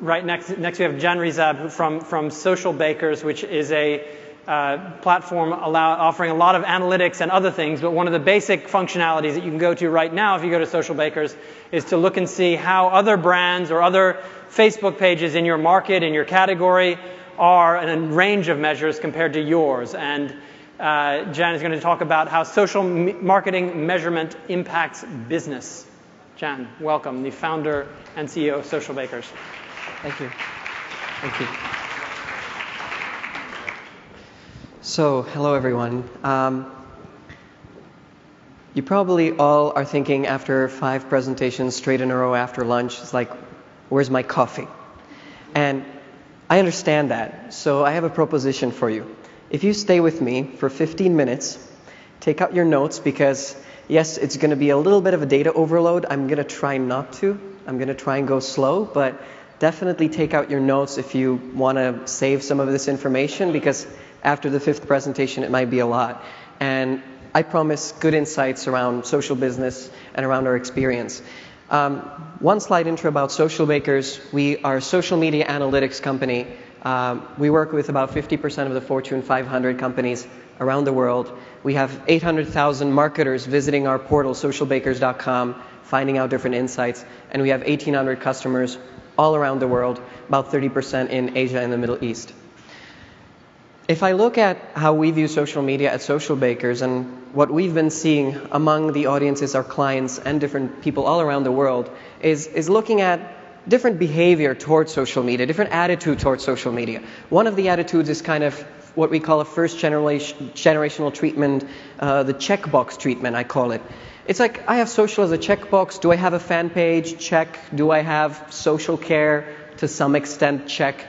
Right next we have Jen Rezeb from Socialbakers, which is a platform offering a lot of analytics and other things, but one of the basic functionalities that you can go to right now if you go to Socialbakers is to look and see how other brands or other Facebook pages in your market, in your category, are in a range of measures compared to yours. And Jan is going to talk about how social marketing measurement impacts business. Jan, welcome, the founder and CEO of Socialbakers. Thank you. Thank you. So, hello everyone. You probably all are thinking after 5 presentations straight in a row after lunch, it's like, where's my coffee? And I understand that, so I have a proposition for you. If you stay with me for 15 minutes, take out your notes because, yes, it's going to be a little bit of a data overload. I'm going to try not to. I'm going to try and go slow, but definitely take out your notes if you want to save some of this information because after the 5th presentation, it might be a lot. And I promise good insights around social business and around our experience. One slide intro about Socialbakers. We are a social media analytics company. We work with about 50% of the Fortune 500 companies around the world. We have 800,000 marketers visiting our portal, socialbakers.com, finding out different insights. And we have 1,800 customers all around the world, about 30% in Asia and the Middle East. If I look at how we view social media at Socialbakers and what we've been seeing among the audiences, our clients, and different people all around the world is looking at different behavior towards social media, different attitude towards social media. One of the attitudes is kind of what we call a first generational treatment, the checkbox treatment, I call it. It's like, I have social as a checkbox. Do I have a fan page? Check. Do I have social care? To some extent, check.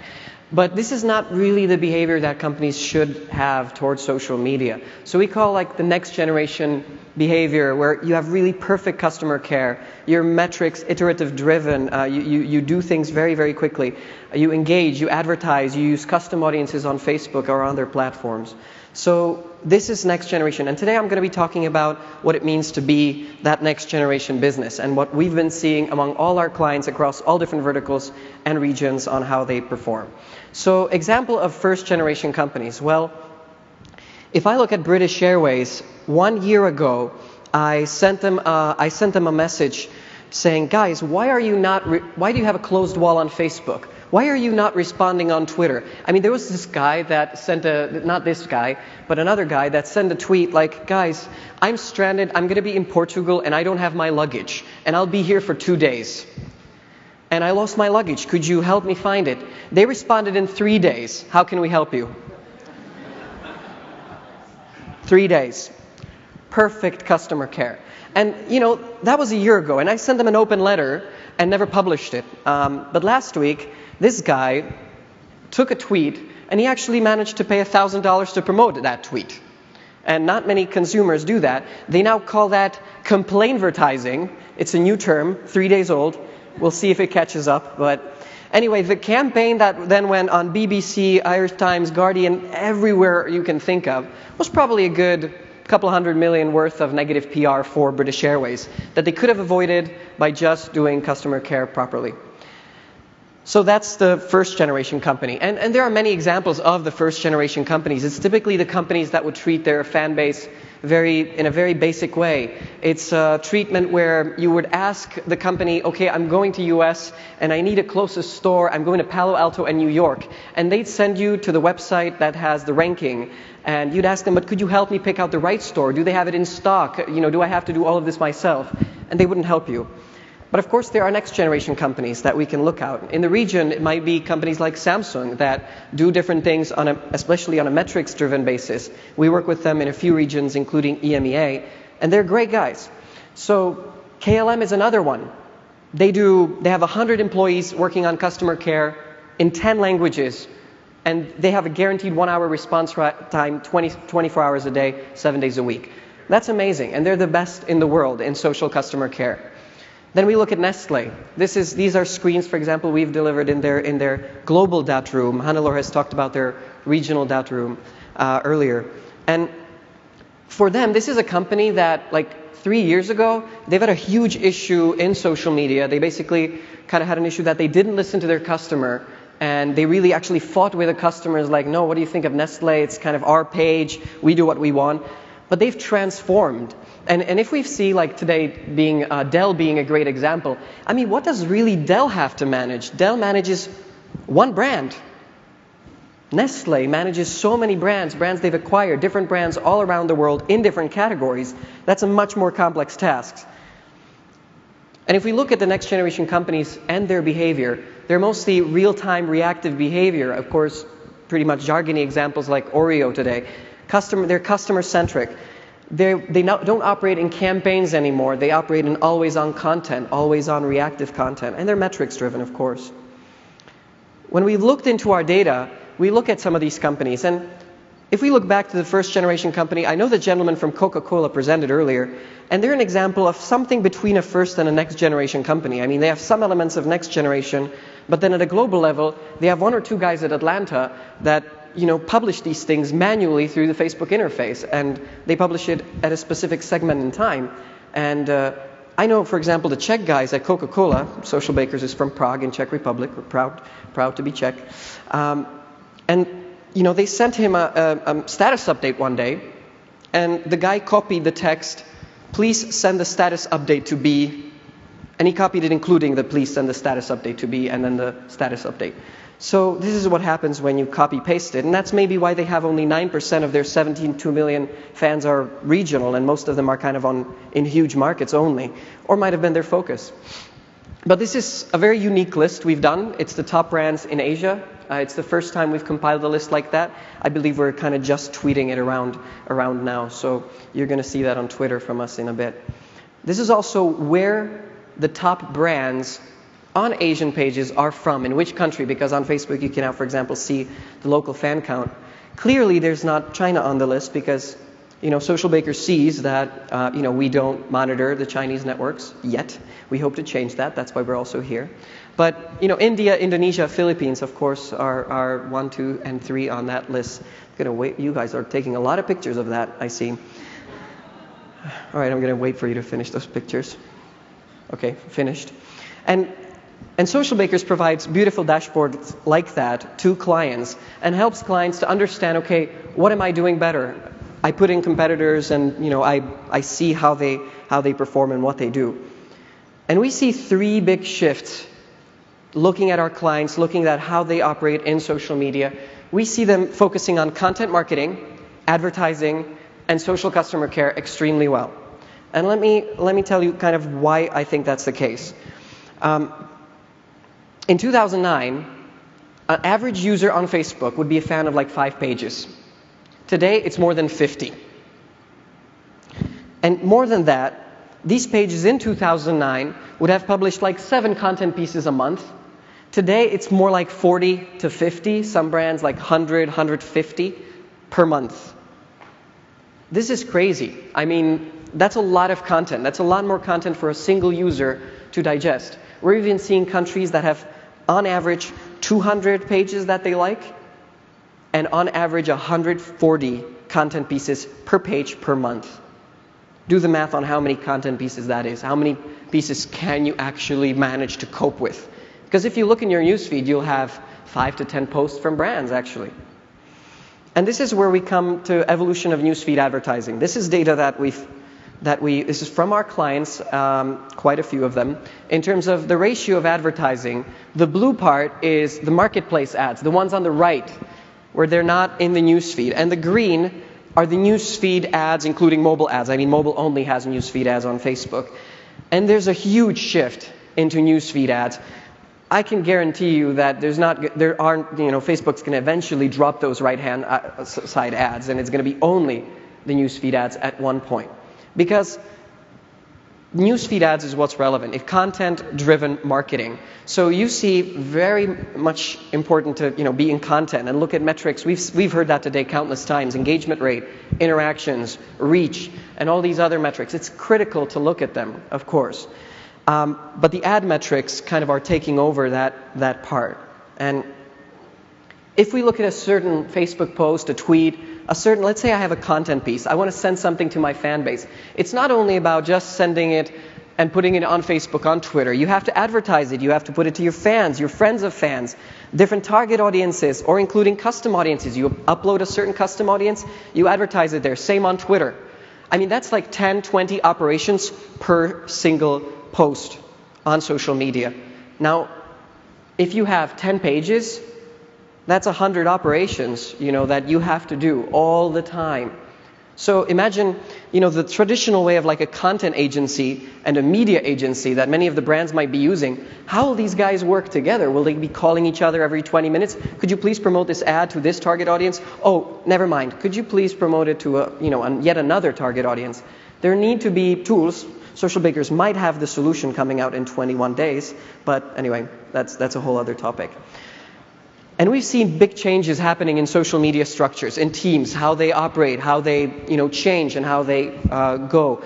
But this is not really the behavior that companies should have towards social media. So we call like the next generation behavior where you have really perfect customer care. Your metrics, iterative driven. You do things very, very quickly. You engage, you advertise, you use custom audiences on Facebook or on other platforms. So this is next generation. And today I'm going to be talking about what it means to be that next generation business and what we've been seeing among all our clients across all different verticals and regions on how they perform. So example of first generation companies. Well, if I look at British Airways, 1 year ago, I sent them a message saying, guys, why do you have a closed wall on Facebook? Why are you not responding on Twitter? I mean, there was this guy that sent not this guy, but another guy that sent a tweet like, guys, I'm stranded, I'm going to be in Portugal and I don't have my luggage and I'll be here for 2 days. And I lost my luggage. Could you help me find it? They responded in 3 days. How can we help you? 3 days. Perfect customer care. And, you know, that was a year ago. And I sent them an open letter and never published it. But last week, this guy took a tweet and he actually managed to pay $1,000 to promote that tweet. And not many consumers do that. They now call that complainvertising. It's a new term, 3 days old. We'll see if it catches up. But anyway, the campaign that then went on BBC, Irish Times, Guardian, everywhere you can think of, was probably a good couple $100 million worth of negative PR for British Airways that they could have avoided by just doing customer care properly. So that's the first generation company. And there are many examples of the first generation companies. It's typically the companies that would treat their fan base in a very basic way. It's a treatment where you would ask the company, okay, I'm going to US and I need a closest store. I'm going to Palo Alto and New York. And they'd send you to the website that has the ranking. And you'd ask them, but could you help me pick out the right store? Do they have it in stock? You know, do I have to do all of this myself? And they wouldn't help you. But of course, there are next generation companies that we can look at. In the region, it might be companies like Samsung that do different things, especially on a metrics-driven basis. We work with them in a few regions, including EMEA, and they're great guys. So KLM is another one. They have 100 employees working on customer care in 10 languages, and they have a guaranteed 1-hour response time, 24 hours a day, 7 days a week. That's amazing, and they're the best in the world in social customer care. Then we look at Nestle. These are screens, for example, we've delivered in their global data room. Hannelore has talked about their regional data room earlier. And for them, this is a company that, like 3 years ago, they've had a huge issue in social media. They basically kind of had an issue that they didn't listen to their customer, and they really actually fought with the customers like, no, what do you think of Nestle? It's kind of our page. We do what we want. But they've transformed. And if we see like today being Dell being a great example, I mean, what does really Dell have to manage? Dell manages one brand. Nestle manages so many brands they've acquired, different brands all around the world in different categories. That's a much more complex task. And if we look at the next generation companies and their behavior, they're mostly real-time reactive behavior. Of course, pretty much jargony examples like Oreo today. They're customer-centric. They don't operate in campaigns anymore. They operate in always-on content, always-on reactive content. And they're metrics-driven, of course. When we looked into our data, we look at some of these companies. And if we look back to the first generation company, I know the gentleman from CocaCola presented earlier, and they're an example of something between a first and a next generation company. I mean, they have some elements of next generation, but then at a global level, they have one or two guys at Atlanta that publish these things manually through the Facebook interface, and they publish it at a specific segment in time. And I know, for example, the Czech guys at CocaCola, Socialbakers is from Prague in Czech Republic, we're proud to be Czech, and they sent him a status update one day, and the guy copied the text, please send the status update to B, and he copied it including the please send the status update to B, and then the status update. So this is what happens when you copy-paste it, and that's maybe why they have only 9% of their 17.2 million fans are regional, and most of them are kind of in huge markets only, or might have been their focus. But this is a very unique list we've done. It's the top brands in Asia. It's the first time we've compiled a list like that. I believe we're kind of just tweeting it around now, so you're going to see that on Twitter from us in a bit. This is also where the top brands on Asian pages are from, in which country, because on Facebook you can now, for example, see the local fan count. Clearly there's not China on the list because, Socialbakers sees that, we don't monitor the Chinese networks yet. We hope to change that. That's why we're also here. But, India, Indonesia, Philippines, of course, are 1, 2, and 3 on that list. I'm gonna wait. You guys are taking a lot of pictures of that, I see. All right, I'm going to wait for you to finish those pictures. Okay, finished. And Socialbakers provides beautiful dashboards like that to clients and helps clients to understand, okay, what am I doing better? I put in competitors and, I see how they perform and what they do. And we see 3 big shifts looking at our clients, looking at how they operate in social media. We see them focusing on content marketing, advertising, and social customer care extremely well. And let me tell you kind of why I think that's the case. In 2009, an average user on Facebook would be a fan of like 5 pages. Today, it's more than 50. And more than that, these pages in 2009 would have published like 7 content pieces a month. Today, it's more like 40 to 50. Some brands like 100, 150 per month. This is crazy. I mean, that's a lot of content. That's a lot more content for a single user to digest. We're even seeing countries that have, on average, 200 pages that they like, and on average, 140 content pieces per page per month. Do the math on how many content pieces that is. How many pieces can you actually manage to cope with? Because if you look in your newsfeed, you'll have 5 to 10 posts from brands, actually. And this is where we come to evolution of newsfeed advertising. This is data this is from our clients, quite a few of them. In terms of the ratio of advertising, the blue part is the marketplace ads, the ones on the right, where they're not in the newsfeed. And the green are the newsfeed ads, including mobile ads. I mean, mobile only has newsfeed ads on Facebook. And there's a huge shift into newsfeed ads. I can guarantee you that Facebook's going to eventually drop those right-hand side ads, and it's going to be only the newsfeed ads at one point. Because newsfeed ads is what's relevant. It's content-driven marketing. So you see very much important to be in content and look at metrics. We've heard that today countless times. Engagement rate, interactions, reach, and all these other metrics. It's critical to look at them, of course. But the ad metrics kind of are taking over that part. And if we look at a certain Facebook post, a tweet, let's say I have a content piece. I want to send something to my fan base. It's not only about just sending it and putting it on Facebook, on Twitter. You have to advertise it. You have to put it to your fans, your friends of fans, different target audiences, or including custom audiences. You upload a certain custom audience, you advertise it there. Same on Twitter. I mean, that's like 10, 20 operations per single post on social media. Now, if you have 10 pages, that's 100 operations, that you have to do all the time. So imagine, the traditional way of like a content agency and a media agency that many of the brands might be using. How will these guys work together? Will they be calling each other every 20 minutes? Could you please promote this ad to this target audience? Oh, never mind. Could you please promote it to yet another target audience? There need to be tools. Socialbakers might have the solution coming out in 21 days, but anyway, that's a whole other topic. And we've seen big changes happening in social media structures, in teams, how they operate, how they change, and how they go,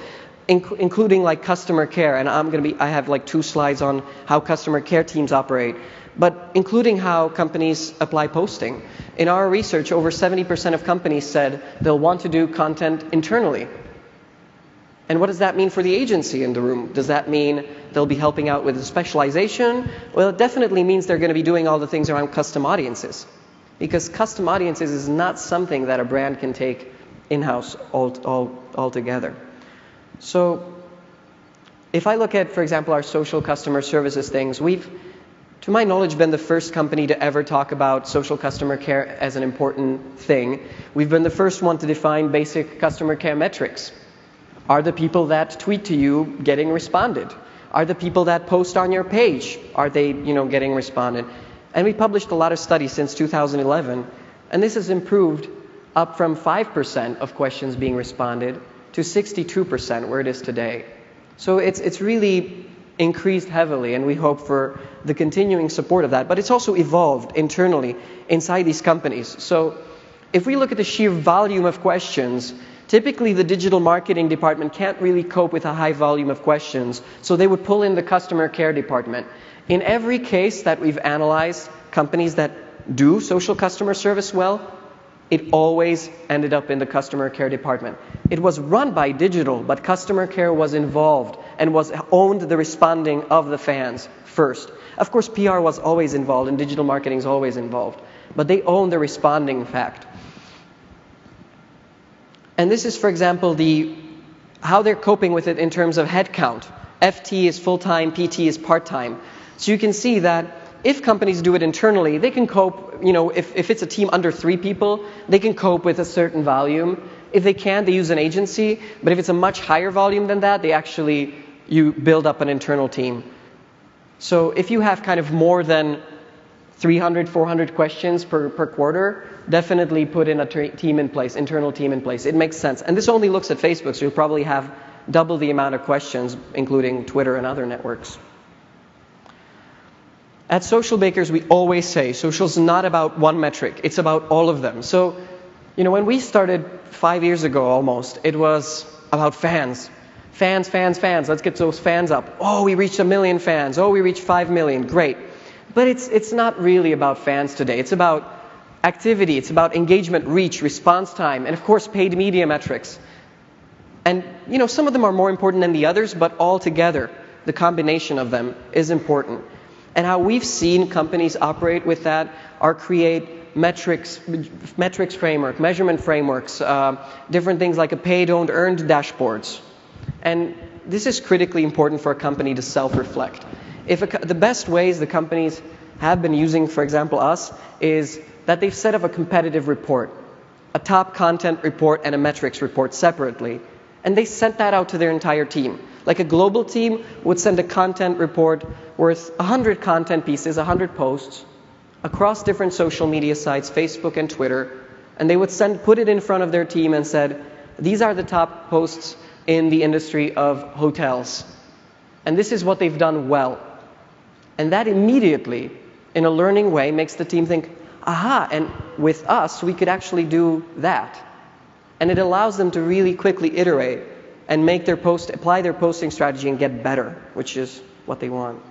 including like customer care. And I have like 2 slides on how customer care teams operate, but including how companies apply posting. In our research, over 70% of companies said they'll want to do content internally. And what does that mean for the agency in the room? Does that mean they'll be helping out with the specialization? Well, it definitely means they're going to be doing all the things around custom audiences. Because custom audiences is not something that a brand can take in-house altogether. So if I look at, for example, our social customer services things, we've, to my knowledge, been the first company to ever talk about social customer care as an important thing. We've been the first one to define basic customer care metrics. Are the people that tweet to you getting responded? Are the people that post on your page, are they, getting responded? And we published a lot of studies since 2011, and this has improved up from 5% of questions being responded to 62% where it is today. So it's really increased heavily, and we hope for the continuing support of that. But it's also evolved internally inside these companies. So if we look at the sheer volume of questions, typically the digital marketing department can't really cope with a high volume of questions, so they would pull in the customer care department. In every case that we've analyzed, companies that do social customer service well, it always ended up in the customer care department. It was run by digital, but customer care was involved and owned the responding of the fans first. Of course, PR was always involved and digital marketing is always involved, but they own the responding fact. And this is, for example, how they're coping with it in terms of headcount. FT is full-time, PT is part-time. So you can see that if companies do it internally, they can cope, if it's a team under 3 people, they can cope with a certain volume. If they can't, they use an agency. But if it's a much higher volume than that, you build up an internal team. So if you have kind of more than 300, 400 questions per quarter, definitely put in a team in place, internal team in place. It makes sense. And this only looks at Facebook, so you'll probably have double the amount of questions, including Twitter and other networks. At Socialbakers, we always say social's not about one metric. It's about all of them. So, when we started 5 years ago almost, it was about fans. Fans. Let's get those fans up. Oh, we reached 1 million fans. Oh, we reached 5 million. Great. But it's not really about fans today. It's about activity. It's about engagement, reach, response time, and of course paid media metrics. And some of them are more important than the others, but all together, the combination of them is important. And how we've seen companies operate with that are create metrics framework, measurement frameworks, different things like a paid, owned, earned dashboards. And this is critically important for a company to self-reflect. The best ways the companies have been using, for example, us, is that they've set up a competitive report, a top content report and a metrics report separately. And they sent that out to their entire team. Like a global team would send a content report worth 100 content pieces, 100 posts, across different social media sites, Facebook and Twitter. And they would put it in front of their team and said, these are the top posts in the industry of hotels. And this is what they've done well. And that immediately, in a learning way, makes the team think, aha, and with us, we could actually do that. And it allows them to really quickly iterate and apply their posting strategy and get better, which is what they want.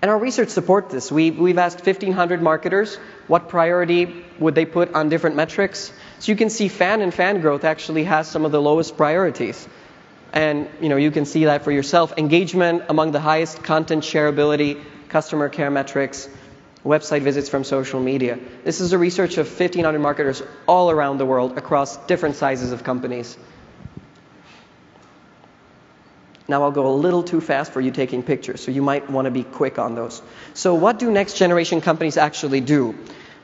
And our research supports this. We've asked 1,500 marketers what priority would they put on different metrics. So you can see fan growth actually has some of the lowest priorities. And you can see that for yourself. Engagement among the highest, content shareability, customer care metrics, website visits from social media. This is a research of 1,500 marketers all around the world across different sizes of companies. Now I'll go a little too fast for you taking pictures, so you might want to be quick on those. So what do next generation companies actually do?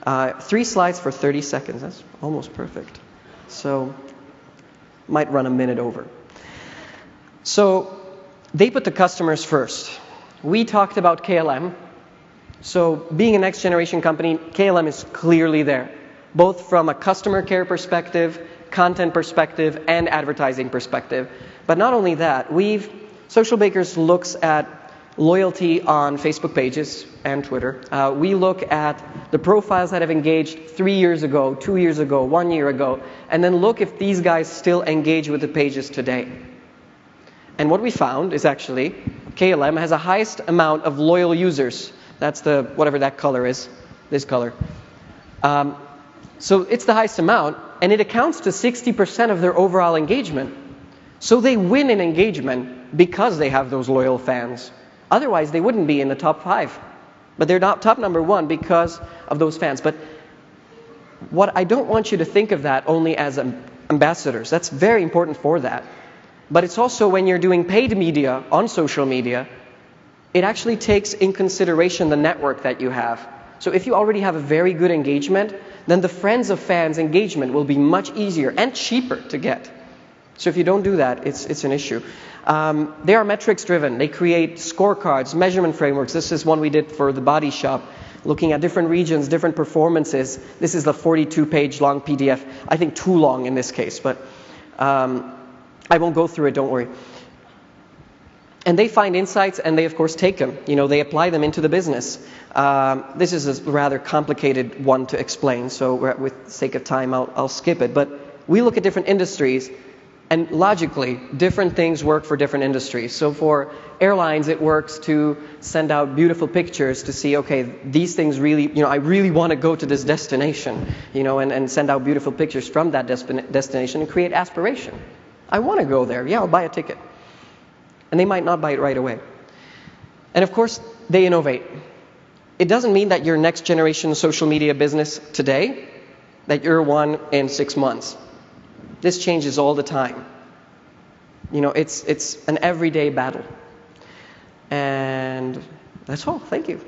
3 slides for 30 seconds. That's almost perfect. So might run a minute over. So they put the customers first. We talked about KLM. So being a next generation company, KLM is clearly there, both from a customer care perspective, content perspective, and advertising perspective. But not only that, Socialbakers looks at loyalty on Facebook pages and Twitter. We look at the profiles that have engaged 3 years ago, 2 years ago, 1 year ago, and then look if these guys still engage with the pages today. And what we found is actually KLM has the highest amount of loyal users. That's whatever that color is, this color. So it's the highest amount, and it accounts to 60% of their overall engagement. So they win in engagement because they have those loyal fans. Otherwise, they wouldn't be in the top 5. But they're not top number 1 because of those fans. But what I don't want you to think of that only as ambassadors. That's very important for that. But it's also when you're doing paid media on social media, it actually takes in consideration the network that you have. So if you already have a very good engagement, then the friends of fans engagement will be much easier and cheaper to get. So if you don't do that, it's an issue. They are metrics driven. They create scorecards, measurement frameworks. This is one we did for the Body Shop, looking at different regions, different performances. This is the 42-page long PDF. I think too long in this case, but I won't go through it, don't worry. And they find insights, and they, of course, take them. They apply them into the business. This is a rather complicated one to explain, so with the sake of time, I'll skip it. But we look at different industries, and logically, different things work for different industries. So for airlines, it works to send out beautiful pictures to see, okay, these things really, I really want to go to this destination, and send out beautiful pictures from that destination and create aspiration. I want to go there. Yeah, I'll buy a ticket. And they might not buy it right away. And of course, they innovate. It doesn't mean that you're next generation social media business today, that you're one in 6 months. This changes all the time. It's an everyday battle. And that's all. Thank you.